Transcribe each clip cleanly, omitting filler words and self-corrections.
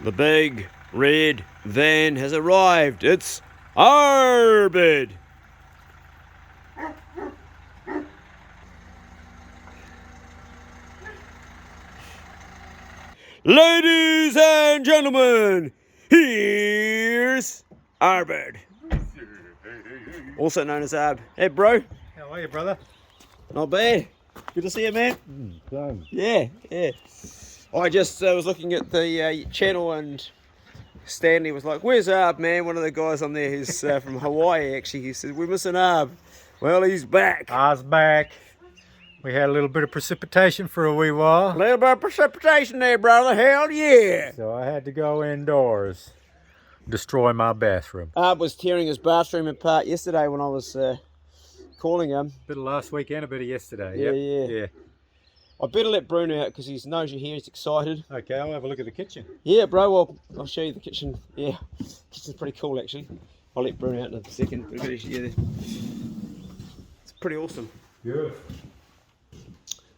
The big red van has arrived. It's our bed. Ladies and gentlemen, here's Arbed, also known as Ab. Hey bro. How are you, brother? Not bad. Good to see you, man. Yeah. I just was looking at the channel and Stanley was like, "Where's Arb, man?" One of the guys on there, he's from Hawaii actually. He said, "We're missing Arb." Well, he's back. I's back. We had a little bit of precipitation for a wee while. A little bit of precipitation there, brother. Hell yeah. So I had to go indoors, destroy my bathroom. Arb was tearing his bathroom apart yesterday when I was calling him. A bit of last week and a bit of yesterday. Yeah. I better let Bruno out because he knows you're here. He's excited. Okay, I'll have a look at the kitchen. Yeah, bro. Well, I'll show you the kitchen. Yeah, kitchen's pretty cool actually. I'll let Bruno out in a second. Yeah, it's pretty awesome. Good.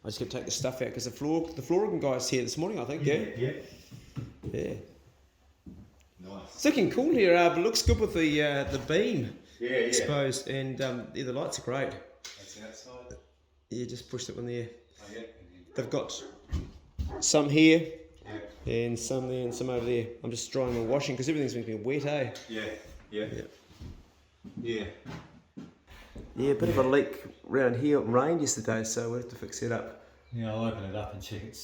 I just got to take the stuff out because the flooring guy's here this morning, I think. Yeah. Nice. It's looking cool here. But it looks good with the beam exposed, and the lights are great. That's outside. Yeah, just pushed it in there. Oh, yeah. They've got some here, and some there, and some over there. I'm just drying and washing because everything's been wet, eh? Yeah. Yeah, a bit of a leak around here. It rained yesterday, so we'll have to fix it up. Yeah, I'll open it up and check it.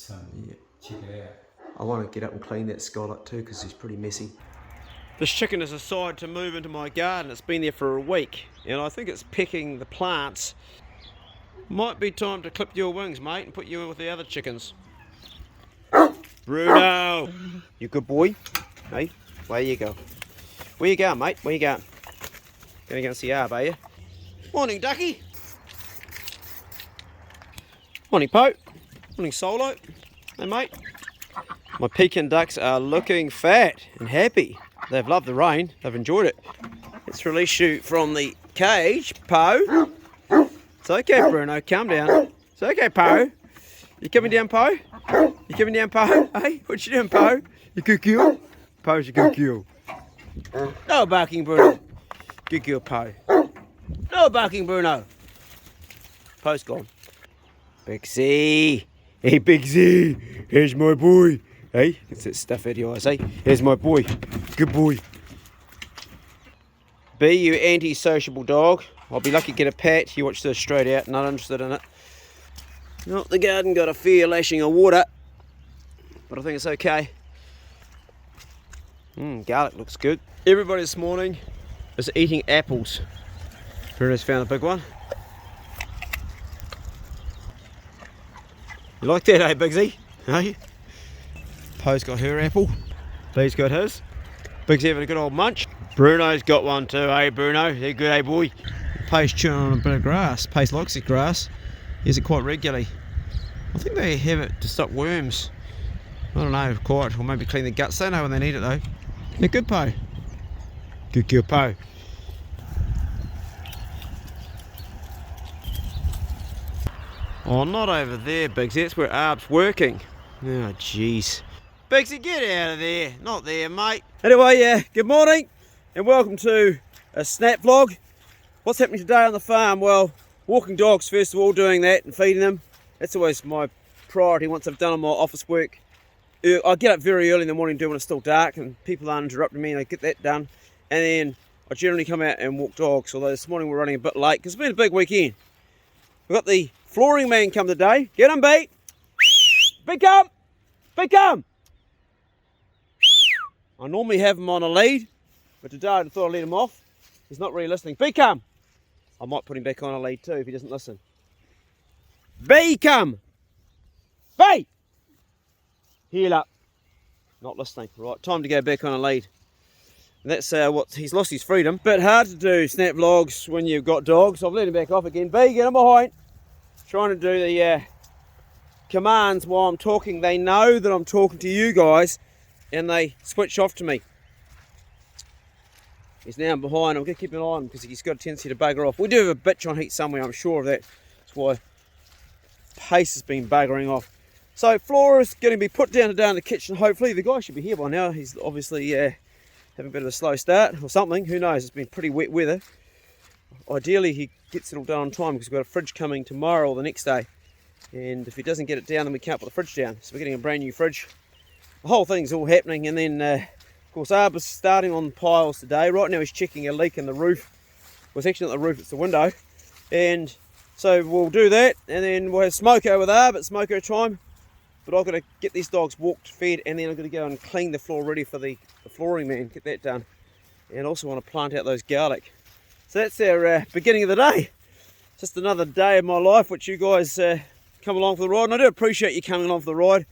Check it out. I want to get up and clean that skylight too because it's pretty messy. This chicken has decided to move into my garden. It's been there for a week, and I think it's pecking the plants. Might be time to clip your wings, mate, and put you in with the other chickens. Bruno! You good boy? Hey, where you go? Where you going, mate? Where you going? Gonna go and see Arb, are you? Morning, Ducky. Morning, Poe. Morning, Solo. Hey, mate. My pecan ducks are looking fat and happy. They've loved the rain. They've enjoyed it. Let's release you from the cage, Poe. It's okay, Bruno. Calm down. It's okay, Poe. You coming down, Poe? You coming down, Poe? Hey, what you doing, Poe? You good girl? Poe's a good girl. No barking, Bruno. Good girl, Poe. No barking, Bruno. Poe's gone. Big Z. Hey, Big Z. Here's my boy. Hey, gets that stuff out of your eyes, hey? Here's my boy. Good boy. B, you anti-sociable dog. I'll be lucky to get a pat. You watch this straight out. Not interested in it. Not the garden got a fair lashing of water, but I think it's okay. Garlic looks good. Everybody this morning is eating apples. Bruno's found a big one. You like that, eh, Bigsy? Hey? Poe's got her apple. B's got his. Big's having a good old munch. Bruno's got one too, hey Bruno? You good, hey boy? Poe's chewing on a bit of grass. Poe likes the grass. He has it quite regularly. I think they have it to stop worms. I don't know, quite. Or maybe clean the guts. They know when they need it though. Yeah, good Poe. Good girl, Poe. Oh, not over there, Bigsy. That's where Arb's working. Oh, jeez. Bigsy, get out of there. Not there, mate. Anyway, good morning and welcome to a snap vlog. What's happening today on the farm? Well, walking dogs first of all, doing that and feeding them. That's always my priority once I've done all my office work. I get up very early in the morning, do when it's still dark and people aren't interrupting me, and I get that done. And then I generally come out and walk dogs, although this morning we're running a bit late because it's been a big weekend. We've got the flooring man come today. Get him, B. Big come. Big come. I normally have him on a lead, but today I thought I'd let him off. He's not really listening. B come. I might put him back on a lead too if he doesn't listen. B come. B. Heel up. Not listening. Right, time to go back on a lead. And that's what he's lost his freedom. Bit hard to do snap vlogs when you've got dogs. I've let him back off again. B, get him behind. Trying to do the commands while I'm talking. They know that I'm talking to you guys and they switch off to me. He's now behind. I'm going to keep an eye on him because he's got a tendency to bugger off. We do have a bitch on heat somewhere, I'm sure of that. That's why Pace has been buggering off. So floor is going to be put down today in the kitchen. Hopefully the guy should be here by now. He's obviously having a bit of a slow start or something. Who knows? It's been pretty wet weather. Ideally he gets it all done on time because we've got a fridge coming tomorrow or the next day. And if he doesn't get it down, then we can't put the fridge down. So we're getting a brand new fridge. The whole thing's all happening. And then of course Arb is starting on piles today. Right now he's checking a leak in the roof. Well, it's actually not the roof, it's the window. And so we'll do that, and then we'll have Smoko with Arb at Smoko time. But I've got to get these dogs walked, fed, and then I've got to go and clean the floor ready for the flooring man, get that done. And also want to plant out those garlic. So that's our beginning of the day. Just another day of my life, which you guys come along for the ride. And I do appreciate you coming along for the ride.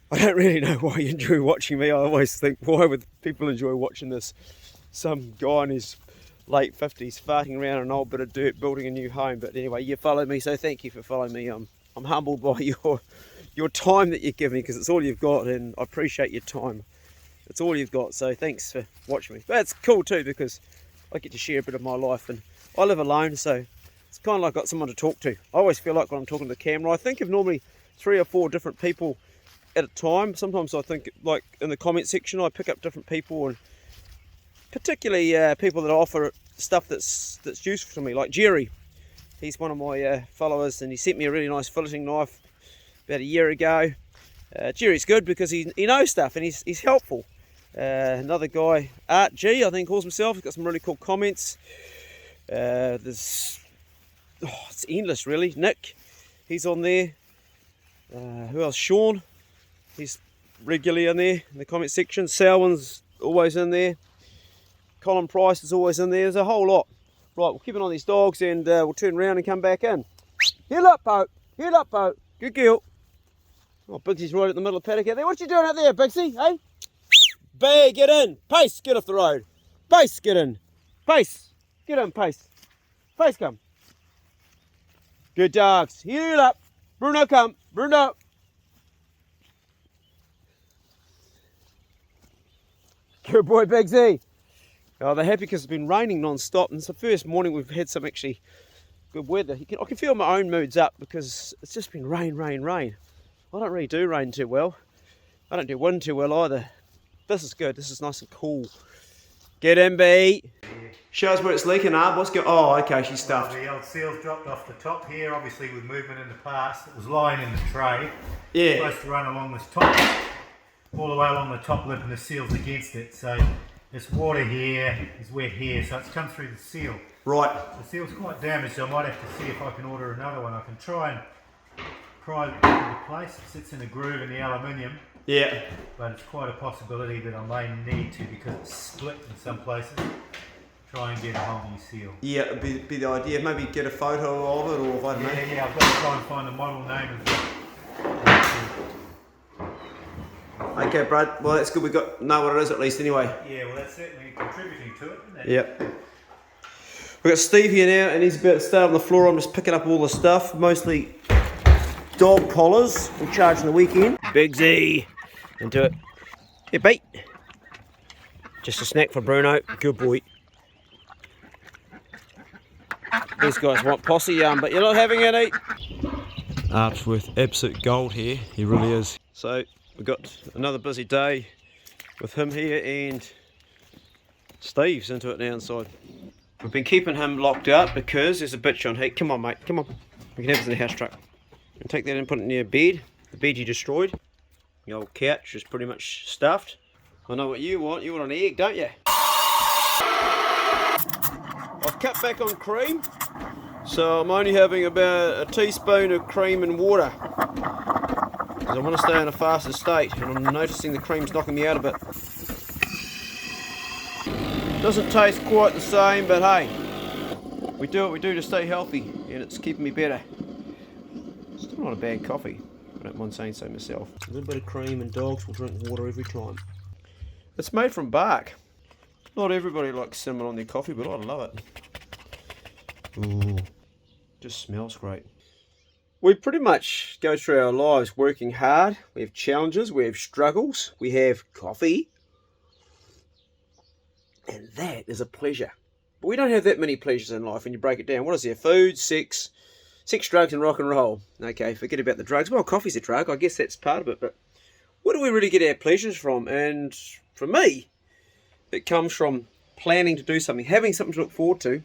I don't really know why you enjoy watching me. I always think, why would people enjoy watching this? Some guy in his late 50s farting around an old bit of dirt building a new home. But anyway, you follow me, so thank you for following me. I'm humbled by your time that you give me, because it's all you've got, and I appreciate your time. It's all you've got, so thanks for watching me. But it's cool too, because I get to share a bit of my life, and I live alone, so it's kind of like I've got someone to talk to. I always feel like when I'm talking to the camera, I think of normally 3 or 4 different people at a time. Sometimes I think, like in the comment section, I pick up different people, and particularly people that offer stuff that's useful to me, like Jerry. He's one of my followers, and he sent me a really nice filleting knife about a year ago. Jerry's good because he knows stuff, and he's helpful. Another guy, Art G, I think calls himself, he's got some really cool comments. It's endless really. Nick, he's on there. Who else? Sean, he's regularly in there in the comment section. Selwyn's always in there. Colin Price is always in there. There's a whole lot. Right, we'll keep an eye on these dogs, and we'll turn around and come back in. Heel up, Pope. Heel up, Pope. Good girl. Oh, Bigsy's right at the middle of the paddock out there. What you doing out there, Bigsy? Hey? Bay, get in. Pace, get off the road. Pace, get in. Pace. Get in, Pace. Pace, come. Good dogs. Heel up. Bruno, come. Bruno. Good boy, Bigsy. Oh, they're happy because it's been raining non-stop, and it's the first morning we've had some actually good weather. I can feel my own moods up because it's just been rain, rain, rain. I don't really do rain too well. I don't do wind too well either. This is good. This is nice and cool. Get in, B. Show us where it's leaking, Arb. What's going? Oh, okay, she's stuffed. The old seal's dropped off the top here, obviously with movement in the past. It was lying in the tray. Yeah. It's supposed to run along this top, all the way along the top lip, and the seal's against it. So this water here is wet here, so it's come through the seal. Right. The seal's quite damaged, so I might have to see if I can order another one. I can try and pry it into place. It sits in a groove in the aluminium. Yeah. But it's quite a possibility that I may need to, because it's split in some places. Try and get a whole new seal. Yeah, it'd be the idea. Maybe get a photo of it, or I don't know. Yeah, I've got to try and find the model name as well. Okay, Brad. Well, that's good. We got know what it is at least, anyway. Yeah, well, that's certainly contributing to it, isn't it? Yep. We've got Steve here now, and he's about to start on the floor. I'm just picking up all the stuff, mostly dog collars we charge on the weekend. Bigsy, into it. Here, Pete. Just a snack for Bruno. Good boy. These guys want posse, but you're not having it, eh? Arb's worth absolute gold here. He really is. So we've got another busy day with him here, and Steve's into it now inside. We've been keeping him locked out because there's a bitch on heat. Come on, mate. Come on. We can have this in the house truck. And take that and put it in your bed. The bed you destroyed. The old couch is pretty much stuffed. I know what you want. You want an egg, don't you? I've cut back on cream, so I'm only having about a teaspoon of cream and water, because I want to stay in a faster state, and I'm noticing the cream's knocking me out a bit. Doesn't taste quite the same, but hey, we do what we do to stay healthy, and it's keeping me better. Still not a bad coffee, I don't mind saying so myself. A little bit of cream, and dogs will drink water every time. It's made from bark. Not everybody likes cinnamon on their coffee, but I love it. Ooh, just smells great. We pretty much go through our lives working hard. We have challenges, we have struggles, we have coffee. And that is a pleasure. But we don't have that many pleasures in life when you break it down. What is there? Food, sex, Sex, drugs and rock and roll. Okay, forget about the drugs. Well, coffee's a drug. I guess that's part of it. But where do we really get our pleasures from? And for me, it comes from planning to do something, having something to look forward to,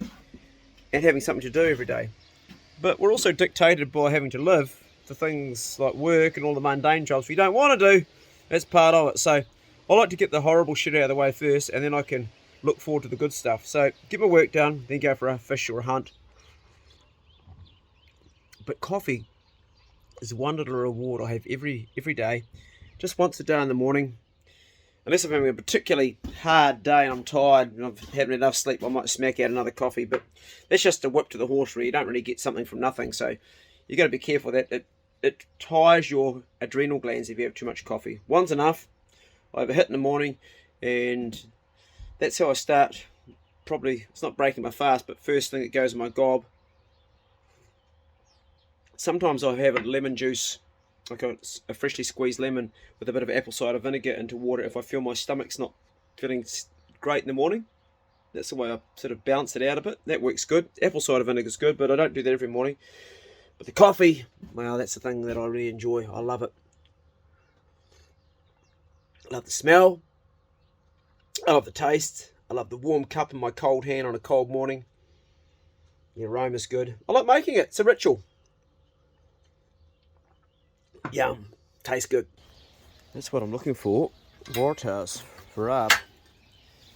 and having something to do every day. But we're also dictated by having to live for things like work and all the mundane jobs we don't want to do. That's part of it. So I like to get the horrible shit out of the way first, and then I can look forward to the good stuff. So get my work done, then go for a fish or a hunt. But coffee is one little reward I have every day, just once a day in the morning. Unless I'm having a particularly hard day and I'm tired and I've had enough sleep, I might smack out another coffee. But that's just a whip to the horse, really. You don't really get something from nothing. So you've got to be careful that it tires your adrenal glands if you have too much coffee. One's enough. I have a hit in the morning, and that's how I start. Probably, it's not breaking my fast, but first thing that goes in my gob. Sometimes I have a lemon juice, like a freshly squeezed lemon with a bit of apple cider vinegar into water if I feel my stomach's not feeling great in the morning. That's the way I sort of bounce it out a bit. That works good. Apple cider vinegar is good, but I don't do that every morning. But the coffee, well, that's the thing that I really enjoy. I love it. I love the smell. I love the taste. I love the warm cup in my cold hand on a cold morning. The aroma's good. I like making it. It's a ritual. Yum. Tastes good. That's what I'm looking for. Waratahs for Ab.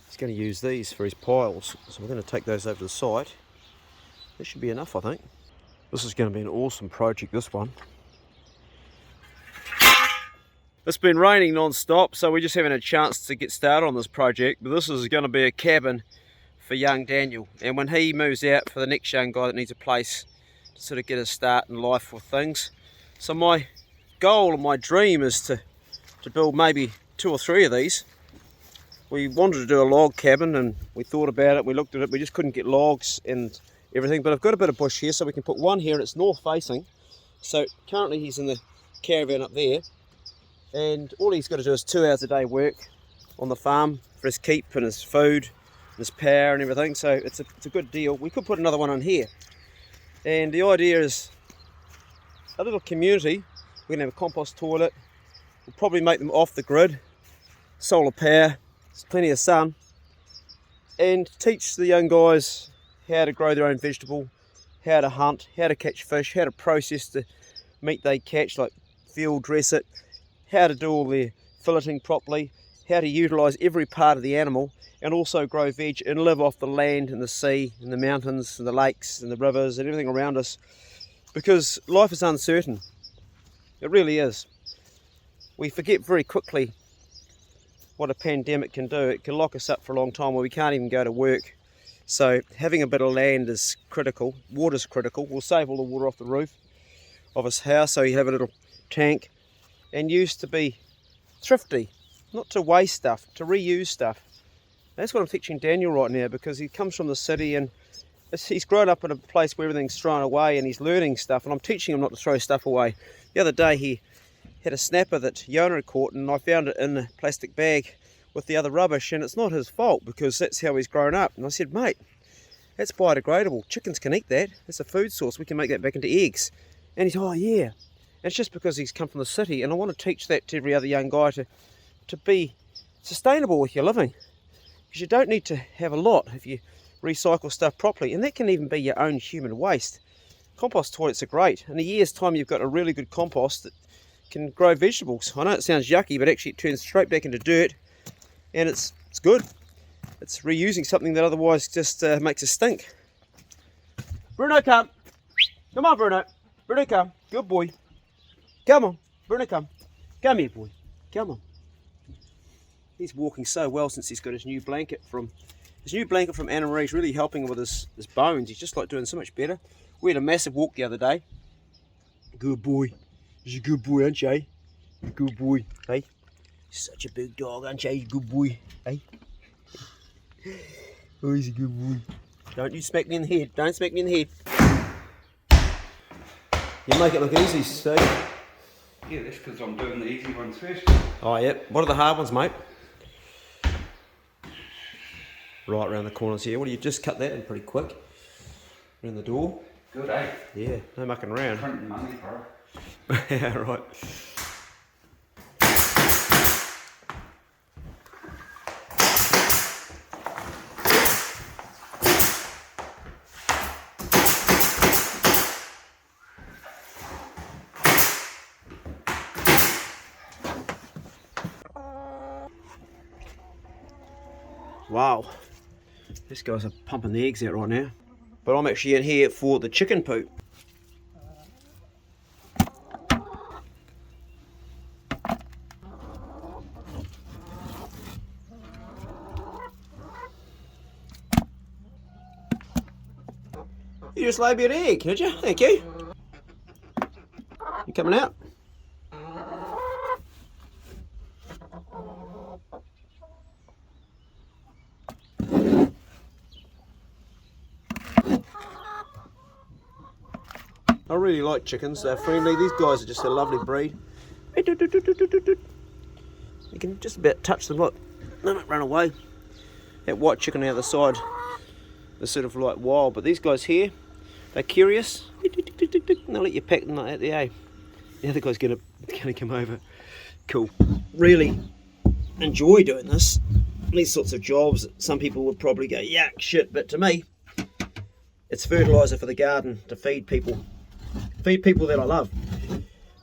He's going to use these for his piles. So we're going to take those over to the site. This should be enough, I think. This is going to be an awesome project, this one. It's been raining non-stop, so we're just having a chance to get started on this project. But this is going to be a cabin for young Daniel. And when he moves out, for the next young guy that needs a place to sort of get a start in life with things. So my goal and my dream is to build maybe 2 or 3 of these. We wanted to do a log cabin, and we thought about it, we looked at it, we just couldn't get logs and everything. But I've got a bit of bush here, so we can put one here, and it's north facing. So currently he's in the caravan up there. And all he's got to do is 2 hours a day work on the farm for his keep and his food and his power and everything. So it's a good deal. We could put another one on here. And the idea is a little community. We're going to have a compost toilet. We'll probably make them off the grid. Solar power. There's plenty of sun. And teach the young guys how to grow their own vegetable, how to hunt, how to catch fish, how to process the meat they catch, like field dress it, how to do all their filleting properly, how to utilise every part of the animal, and also grow veg and live off the land and the sea and the mountains and the lakes and the rivers and everything around us. Because life is uncertain. It really is. We forget very quickly what a pandemic can do. It can lock us up for a long time where we can't even go to work. So having a bit of land is critical. Water's critical. We'll save all the water off the roof of his house, so you have a little tank. And used to be thrifty, not to waste stuff, to reuse stuff. That's what I'm teaching Daniel right now, because he comes from the city and he's grown up in a place where everything's thrown away, and he's learning stuff, and I'm teaching him not to throw stuff away. The other day he had a snapper that Yona had caught, and I found it in a plastic bag with the other rubbish, and it's not his fault because that's how he's grown up. And I said, mate, that's biodegradable. Chickens can eat that. It's a food source. We can make that back into eggs. And he's, oh yeah. And it's just because he's come from the city, and I want to teach that to every other young guy to be sustainable with your living. Because you don't need to have a lot if you recycle stuff properly, and that can even be your own human waste. Compost toilets are great. In a year's time you've got a really good compost that can grow vegetables. I know it sounds yucky, but actually it turns straight back into dirt, and it's good. It's reusing something that otherwise just makes a stink. Bruno, come. Come on, Bruno. Bruno, come. Good boy. Come on, Bruno, come. Come here, boy. Come on. He's walking so well since he's got his new blanket from Anna Marie's really helping him with his bones. He's just like doing so much better. We had a massive walk the other day. Good boy. He's a good boy, aren't you? Good boy. Hey? Such a big dog, aren't you? Good boy. Hey? Oh, he's a good boy. Don't you smack me in the head. Don't smack me in the head. You make it look easy, Steve. Yeah, that's because I'm doing the easy ones first. Oh, yep. What are the hard ones, mate? Right around the corners here. What do you just cut that in pretty quick? Around the door. Good, eh? Yeah, no mucking around. Printing money, bro. Yeah, right. Wow, these guys are pumping the eggs out right now. But I'm actually in here for the chicken poop. You just laid me an egg, did you? Thank you. You coming out? I really like chickens, they're friendly. These guys are just a lovely breed. You can just about touch them, look. They don't run away. That white chicken on the other side, they're sort of like wild, but these guys here, they're curious. And they'll let you peck them like that there, eh? The other guy's gonna come over. Cool. Really enjoy doing this. These sorts of jobs, some people would probably go, yuck, shit, but to me, it's fertiliser for the garden to feed people. Feed people that I love.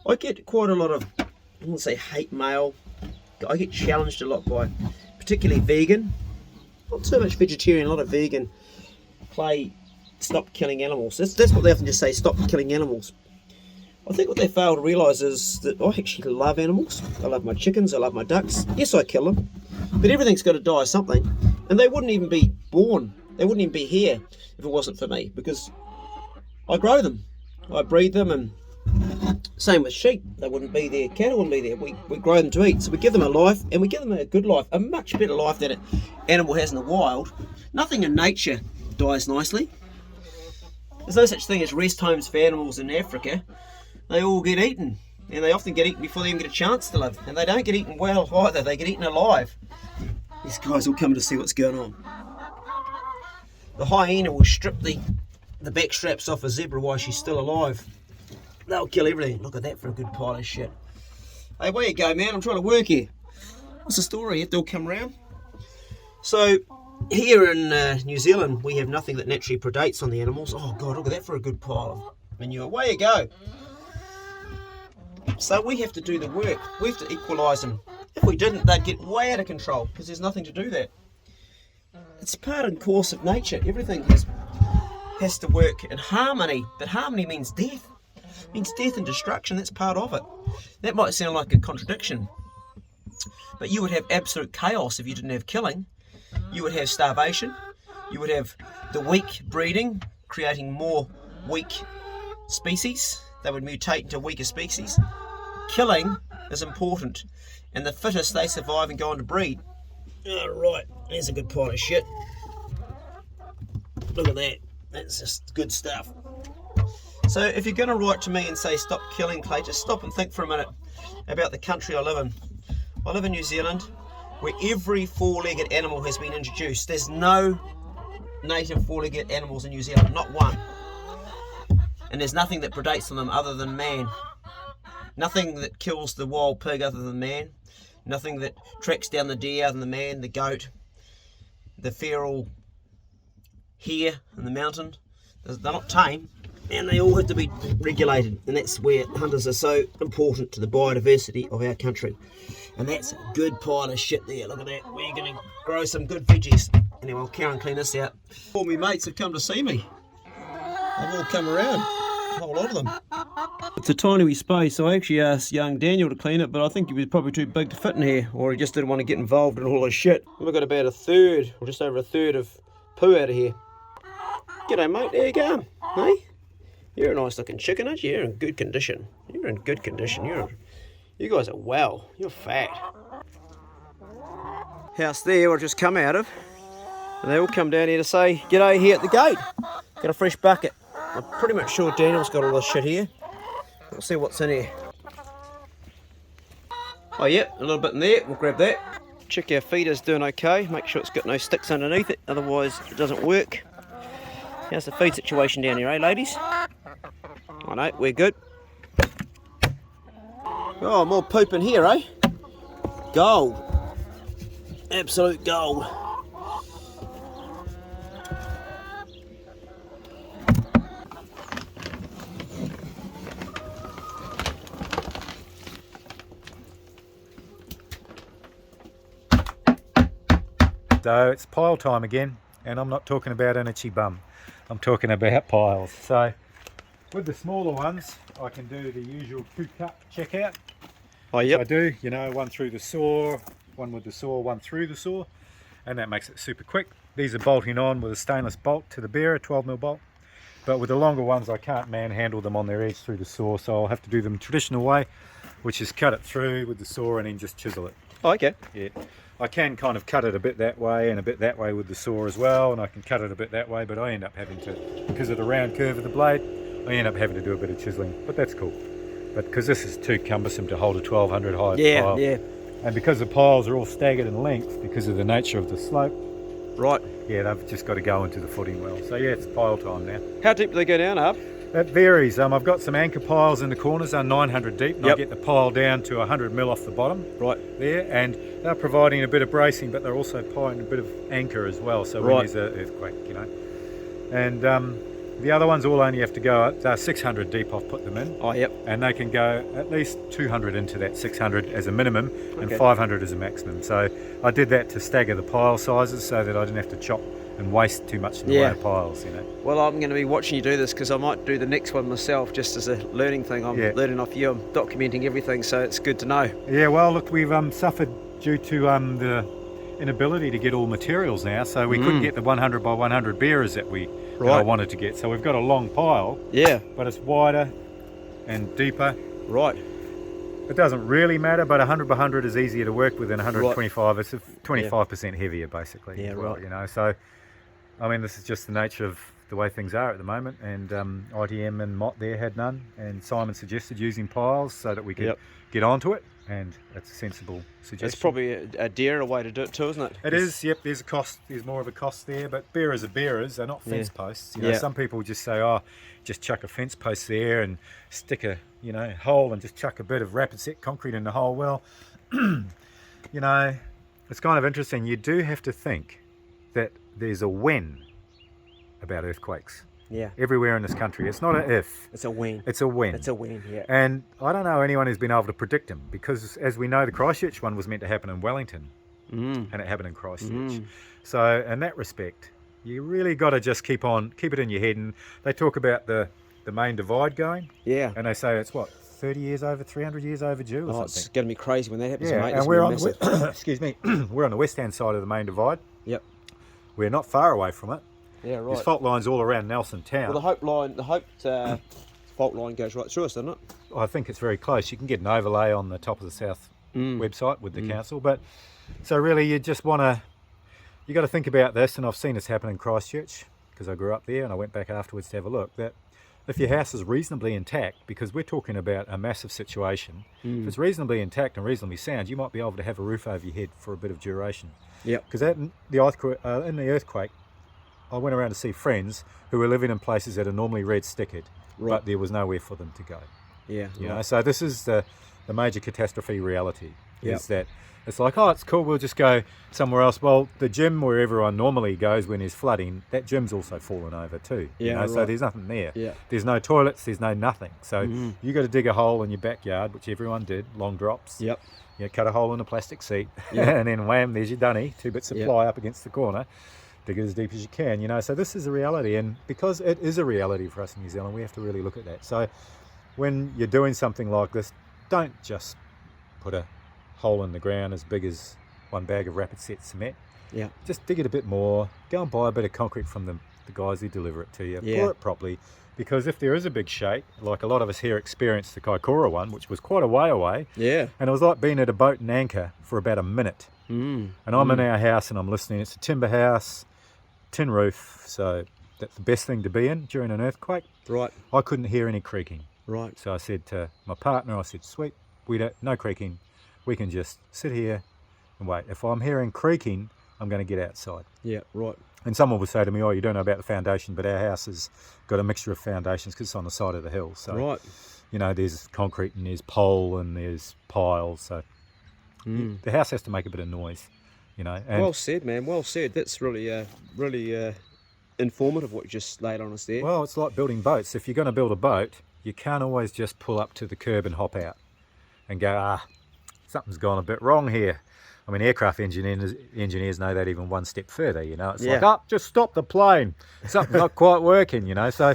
I get quite a lot of, I wouldn't say hate mail. I get challenged a lot by, particularly vegan. Not so much vegetarian, a lot of vegan. Stop killing animals. That's what they often just say, stop killing animals. I think what they fail to realise is that I actually love animals. I love my chickens, I love my ducks. Yes, I kill them, but everything's got to die of something. And they wouldn't even be born, they wouldn't even be here if it wasn't for me, because I grow them, I breed them, and same with sheep. They wouldn't be there, cattle wouldn't be there. We grow them to eat, so we give them a life, and we give them a good life, a much better life than an animal has in the wild. Nothing in nature dies nicely. There's no such thing as rest homes for animals in Africa. They all get eaten, and they often get eaten before they even get a chance to live, and they don't get eaten well either, they get eaten alive. These guys all come to see what's going on. The hyena will strip the back straps off a zebra while she's still alive. They'll kill everything. Look at that for a good pile of shit. Hey, where you go, man? I'm trying to work here. What's the story? They'll come around. So, here in New Zealand, we have nothing that naturally predates on the animals. Oh God, look at that for a good pile of manure. Away you go. So we have to do the work. We have to equalise them. If we didn't, they'd get way out of control because there's nothing to do that. It's part and course of nature. Everything has to work in harmony. But harmony means death. It means death and destruction. That's part of it. That might sound like a contradiction. But you would have absolute chaos if you didn't have killing. You would have starvation, you would have the weak breeding, creating more weak species. They would mutate into weaker species. Killing is important, and the fittest, they survive and go on to breed. Alright, there's a good pile of shit. Look at that, that's just good stuff. So if you're going to write to me and say stop killing, Clay, just stop and think for a minute about the country I live in. I live in New Zealand, where every four-legged animal has been introduced. There's no native four-legged animals in New Zealand, not one. And there's nothing that predates on them other than man. Nothing that kills the wild pig other than man. Nothing that tracks down the deer other than the man, the goat, the feral hare in the mountain. They're not tame, and they all have to be regulated. And that's where hunters are so important to the biodiversity of our country. And that's a good pile of shit there. Look at that. We're going to grow some good veggies. Anyway, I'll Karen clean this out. All my mates have come to see me. They've all come around. A whole lot of them. It's a tiny wee space, so I actually asked young Daniel to clean it, but I think he was probably too big to fit in here, or he just didn't want to get involved in all this shit. We've got about a third, or just over a third of poo out of here. G'day, mate. There you go. Hey? You're a nice looking chicken, aren't you? You're in good condition. You're in good condition. You guys are well. You're fat. House there I've just come out of. And they all come down here to say, g'day here at the gate. Got a fresh bucket. I'm pretty much sure Daniel's got all this shit here. We'll see what's in here. Oh yeah, a little bit in there. We'll grab that. Check our feeder's doing okay. Make sure it's got no sticks underneath it. Otherwise it doesn't work. How's the feed situation down here, eh ladies? I know, we're good. Oh, more poop in here, eh? Gold. Absolute gold. So it's pile time again, and I'm not talking about an itchy bum. I'm talking about piles. So with the smaller ones, I can do the usual 2-cut checkout. Oh, yep. I do, you know, one through the saw, one with the saw, one through the saw, and that makes it super quick. These are bolting on with a stainless bolt to the bearer, 12mm bolt. But with the longer ones, I can't manhandle them on their edge through the saw, so I'll have to do them traditional way, which is cut it through with the saw and then just chisel it. Oh, okay. Yeah. I can kind of cut it a bit that way and a bit that way with the saw as well, and I can cut it a bit that way, but I end up having to, because of the round curve of the blade, I end up having to do a bit of chiseling, but that's cool. But because this is too cumbersome to hold a 1200 high pile, Yeah. and because the piles are all staggered in length because of the nature of the slope, Right. yeah, they've just got to go into the footing well. So yeah, it's pile time now. How deep do they go down, Ab? That varies. I've got some anchor piles in the corners, they're 900 deep, and I get the pile down to 100mm off the bottom. Right. There, and they're providing a bit of bracing, but they're also piling a bit of anchor as well, so when there's an earthquake, you know. And the other ones all only have to go, they're 600 deep, I've put them in. Oh, yep. And they can go at least 200 into that 600 as a minimum, and Okay. 500 as a maximum. So I did that to stagger the pile sizes so that I didn't have to chop and waste too much in the way of piles, you know. Well, I'm going to be watching you do this because I might do the next one myself just as a learning thing. I'm learning off you. I'm documenting everything, so it's good to know. Yeah, well, look, we've suffered due to the inability to get all materials now, so we couldn't get the 100 by 100 bearers that I wanted to get. So we've got a long pile, but it's wider and deeper. Right. It doesn't really matter, but 100 by 100 is easier to work with than 125. It's 25% heavier, basically. Yeah, well, you know, so I mean, this is just the nature of the way things are at the moment, and ITM and Mott there had none, and Simon suggested using piles so that we could get onto it, and that's a sensible suggestion. It's probably a dearer way to do it too, isn't it? It is, yep, there's a cost, there's more of a cost there, but bearers are bearers, they're not fence posts. You know, some people just say, oh, just chuck a fence post there and stick a, you know, hole and just chuck a bit of rapid set concrete in the hole. Well, you know, it's kind of interesting. You do have to think that there's a when about earthquakes. Yeah. Everywhere in this country. It's not an if. It's a when. It's a when. It's a when, yeah. And I don't know anyone who's been able to predict them, because as we know, the Christchurch one was meant to happen in Wellington, and it happened in Christchurch. So in that respect, you really got to just keep it in your head. And they talk about the main divide going. Yeah. And they say it's what, 30 years over, 300 years overdue or something. It's going to be crazy when that happens, yeah, mate. And we're on excuse me, we're on the west hand side of the main divide. Yep. We're not far away from it. Yeah, right. There's fault lines all around Nelson Town. Well, the Hope fault line goes right through us, doesn't it? I think it's very close. You can get an overlay on the top of the South website with the council. But so really, you just want to, you got to think about this. And I've seen this happen in Christchurch because I grew up there, and I went back afterwards to have a look. That if your house is reasonably intact, because we're talking about a massive situation, if it's reasonably intact and reasonably sound, you might be able to have a roof over your head for a bit of duration. Yeah. Because in the earthquake, I went around to see friends who were living in places that are normally red stickered, but there was nowhere for them to go. Yeah. You know, so this is the major catastrophe reality. Is that it's like, oh, it's cool, we'll just go somewhere else. Well, the gym where everyone normally goes when there's flooding, that gym's also fallen over too. You know, so there's nothing there. Yeah. There's no toilets, there's no nothing. So you got to dig a hole in your backyard, which everyone did, long drops. Yep. You know, cut a hole in a plastic seat, and then wham, there's your dunny, 2 bits of ply up against the corner. Dig it as deep as you can, you know. So this is a reality, and because it is a reality for us in New Zealand, we have to really look at that. So when you're doing something like this, don't just put a hole in the ground as big as one bag of rapid set cement. Yeah. Just dig it a bit more. Go and buy a bit of concrete from the guys who deliver it to you. Pour it properly, because if there is a big shake, like a lot of us here experienced the Kaikoura one, which was quite a way away. Yeah. And it was like being at a boat and anchor for about a minute. And I'm in our house and I'm listening. It's a timber house, tin roof, so that's the best thing to be in during an earthquake. Right. I couldn't hear any creaking. Right. So I said to my partner, I said, sweet, no creaking. We can just sit here and wait. If I'm hearing creaking, I'm going to get outside. Yeah, right. And someone would say to me, oh, you don't know about the foundation, but our house has got a mixture of foundations because it's on the side of the hill. So, Right. you know, there's concrete and there's pole and there's piles. So the house has to make a bit of noise, you know. And Well said, man. Well said. That's really, really informative what you just laid on us there. well, it's like building boats. If you're going to build a boat, you can't always just pull up to the curb and hop out and go, something's gone a bit wrong here. I mean, aircraft engineers know that even one step further, you know. It's like, just stop the plane. Something's not quite working, you know. So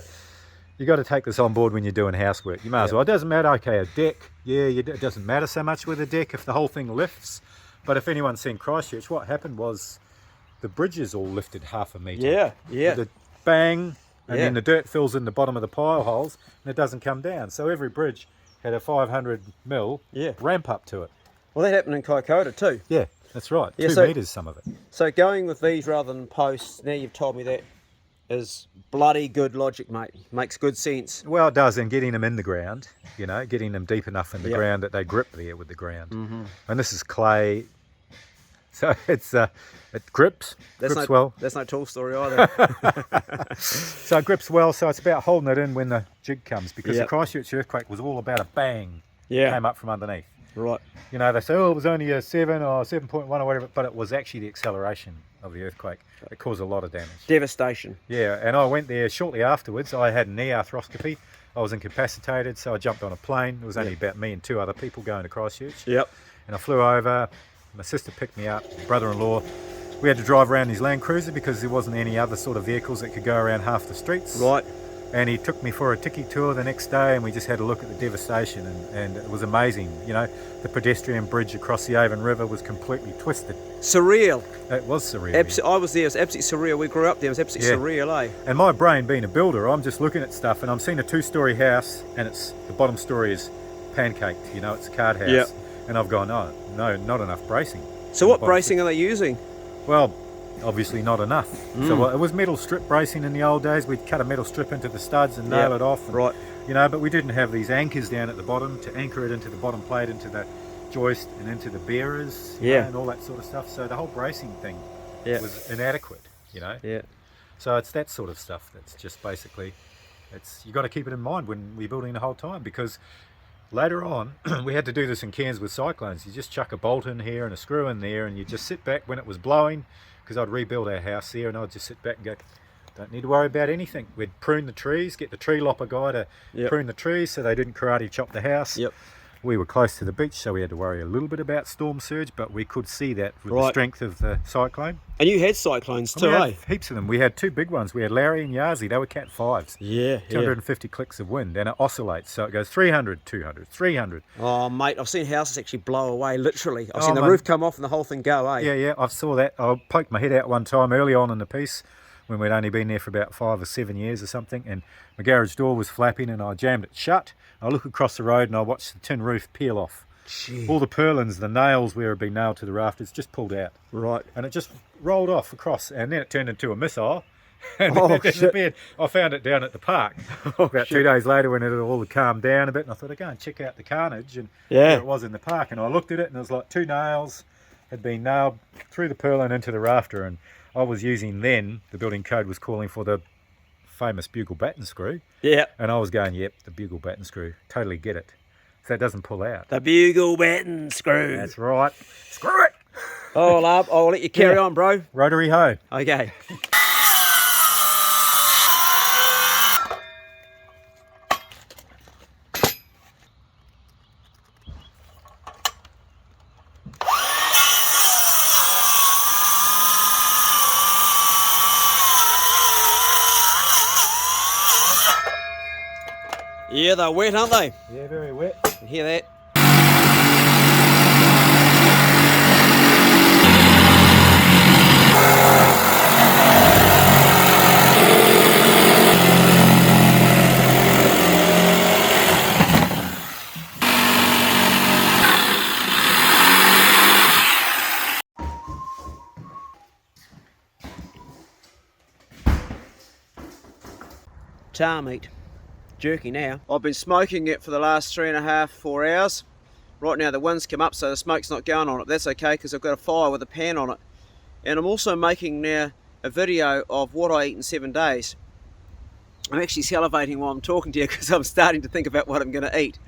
you got to take this on board when you're doing housework. You may as well. It doesn't matter, okay, a deck. Yeah, it doesn't matter so much with a deck if the whole thing lifts. But if anyone's seen Christchurch, what happened was the bridges all lifted 1/2 metre. Yeah. The bang, and then the dirt fills in the bottom of the pile holes and it doesn't come down. So every bridge had a 500 mil ramp up to it. Well, that happened in Kaikoura too. Yeah, that's right. Yeah, 2 metres, some of it. So going with these rather than posts, now you've told me that, is bloody good logic, mate. Makes good sense. Well, it does, and getting them in the ground, you know, getting them deep enough in the ground that they grip there with the ground. And this is clay, so it grips well. That's no tall story either. So it grips well, so it's about holding it in when the jig comes, because the Christchurch earthquake was all about a bang came up from underneath. Right. You know, they say, oh, it was only a 7 or 7.1 or whatever, but it was actually the acceleration of the earthquake. It caused a lot of damage. Devastation. Yeah, and I went there shortly afterwards. I had a knee arthroscopy. I was incapacitated, so I jumped on a plane. It was only about me and 2 other people going to Christchurch. Yep. And I flew over. My sister picked me up, brother-in-law. We had to drive around his Land Cruiser because there wasn't any other sort of vehicles that could go around half the streets. Right. And he took me for a tiki tour the next day, and we just had a look at the devastation, and it was amazing. You know, the pedestrian bridge across the Avon River was completely twisted. Surreal. It was surreal. I was there. It was absolutely surreal. We grew up there. It was absolutely surreal, eh? And my brain, being a builder, I'm just looking at stuff, and I'm seeing a 2-story house, and the bottom story is pancaked. You know, it's a card house. Yep. And I've gone, oh, no, not enough bracing. So what bracing are they using? Well, obviously not enough. So it was metal strip bracing in the old days. We'd cut a metal strip into the studs and nail it off. And, right. You know, but we didn't have these anchors down at the bottom to anchor it into the bottom plate, into the joist and into the bearers, you know, and all that sort of stuff. So the whole bracing thing was inadequate, you know. Yeah. So it's that sort of stuff that's just basically, you got to keep it in mind when we're building the whole time, because later on, we had to do this in Cairns with cyclones. You just chuck a bolt in here and a screw in there, and you just sit back when it was blowing, because I'd rebuild our house there, and I'd just sit back and go, don't need to worry about anything. We'd prune the trees, get the tree lopper guy to prune the trees so they didn't karate chop the house. Yep. We were close to the beach, so we had to worry a little bit about storm surge, but we could see that with the strength of the cyclone. And you had cyclones too, eh? Heaps of them. We had 2 big ones. We had Larry and Yazi. They were Cat 5s. Yeah. 250 clicks of wind, and it oscillates. So it goes 300, 200, 300. Oh, mate, I've seen houses actually blow away, literally. I've seen the roof come off and the whole thing go, eh? Yeah, I saw that. I poked my head out one time early on in the piece when we'd only been there for about 5 or 7 years or something, and my garage door was flapping, and I jammed it shut. I look across the road and I watched the tin roof peel off. Gee. All the purlins, the nails where it had been nailed to the rafters, just pulled out. Right. And it just rolled off across, and then it turned into a missile. And then it disappeared. I found it down at the park about 2 days later when it had all calmed down a bit, and I thought, I'd go and check out the carnage, and there it was in the park. And I looked at it, and it was like 2 nails had been nailed through the purlin into the rafter, and I was using then, the building code was calling for the famous bugle batten screw. Yeah. And I was going, yep, the bugle batten screw, totally get it. So it doesn't pull out. The bugle batten screw. That's right. Screw it. Oh, I'll let you carry on, bro. Rotary hoe. Okay. Yeah, they're wet, aren't they? Yeah, very wet. You hear that? Tar meat. Jerky now. I've been smoking it for the last 3.5, 4 hours. Right now the wind's come up, so the smoke's not going on it. That's okay, because I've got a fire with a pan on it. And I'm also making now a a video of what I eat in 7 days. I'm actually salivating while I'm talking to you because I'm starting to think about what I'm going to eat.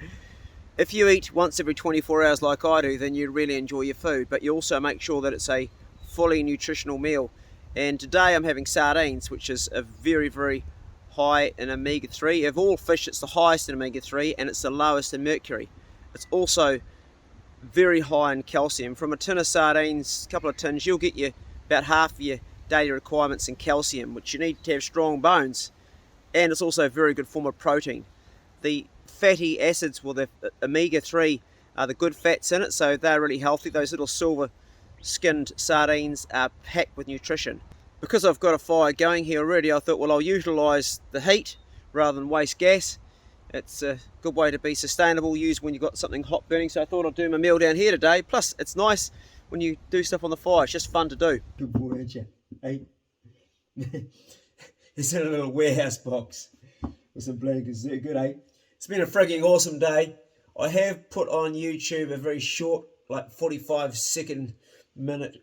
If you eat once every 24 hours like I do, then you really enjoy your food, but you also make sure that it's a fully nutritional meal. And today I'm having sardines, which is a very, very high in omega-3. Of all fish, it's the highest in omega-3 and it's the lowest in mercury. It's also very high in calcium. From a tin of sardines, a couple of tins, you'll get you about half of your daily requirements in calcium, which you need to have strong bones. And it's also a very good form of protein. The fatty acids, well, the omega-3 are the good fats in it, so they're really healthy. Those little silver skinned sardines are packed with nutrition. Because I've got a fire going here already, I thought, well, I'll utilise the heat rather than waste gas. It's a good way to be sustainable, use when you've got something hot burning, so I thought I'd do my meal down here today. Plus, it's nice when you do stuff on the fire, it's just fun to do. Good boy, aren't you? Hey? It's in a little warehouse box with some blankets. Good, eh? It's been a frigging awesome day. I have put on YouTube a very short, like 45 second minute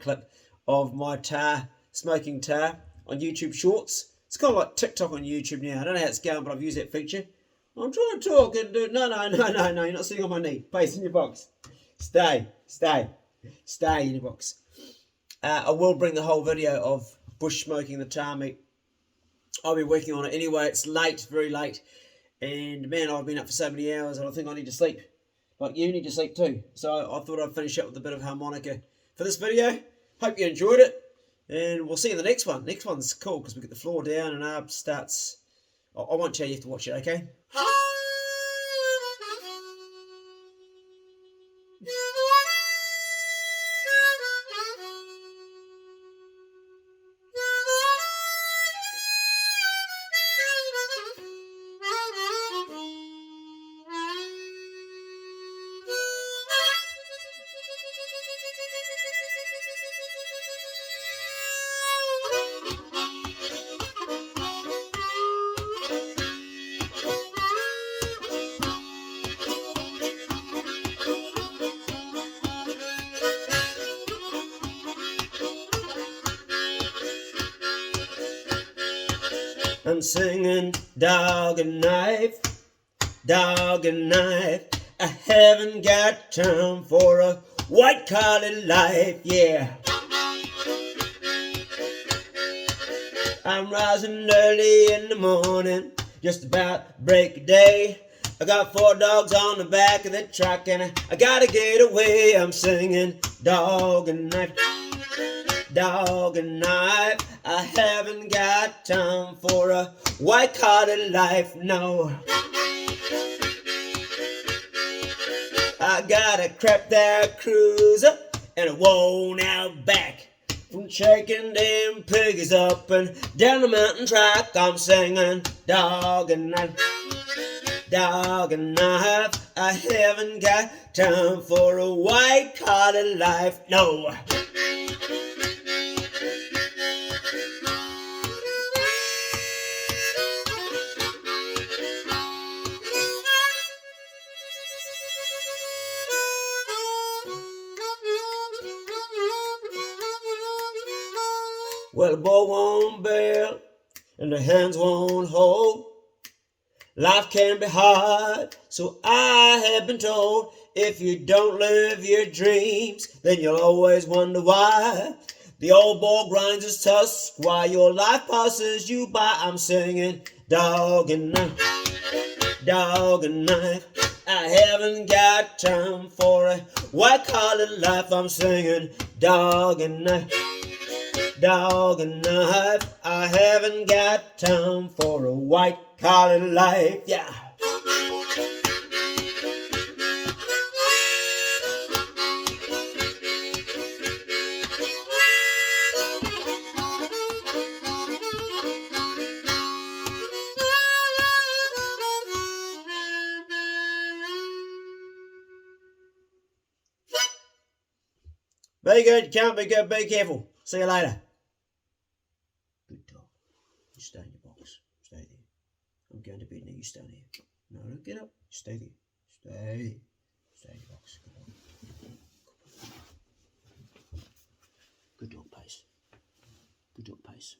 clip of my smoking tar on YouTube Shorts. It's kind of like TikTok on YouTube now. I don't know how it's going, but I've used that feature. I'm trying to talk and do... No, you're not sitting on my knee. Pace in your box. Stay in your box. I will bring the whole video of bush smoking the tar meat. I'll be working on it anyway. It's late, very late. And man, I've been up for so many hours and I think I need to sleep. Like you need to sleep too. So I thought I'd finish up with a bit of harmonica for this video. Hope you enjoyed it. And we'll see you in the next one. Next one's cool because we get the floor down and Arb starts... I won't tell you, you have to watch it, okay? I'm singing dog and knife, dog and knife. I haven't got time for a white collar life, yeah. I'm rising early in the morning, just about break of day. I got 4 dogs on the back of the truck and I gotta get away. I'm singing dog and knife, dog and knife. I haven't got time for a white collar life, no. I got a crap there cruiser and a worn out back. From shaking them piggies up and down the mountain track. I'm singing dog and knife, dog and knife. I haven't got time for a white collar life, no. Well, the bow won't bail and the hands won't hold. Life can be hard, so I have been told. If you don't live your dreams, then you'll always wonder why. The old boy grinds his tusk while your life passes you by. I'm singing dog and knife, dog and knife. I haven't got time for a white collar life. I'm singing dog and knife, dog and knife. I haven't got time for a white collar life, yeah. Be good, can't be good, be careful. See you later. Good dog. You stay in your box. Stay there. I'm going to bed now, you stay there. No, don't get up. Stay there. Stay. Stay in your box. Good boy. Good dog, Pace. Good dog, Pace.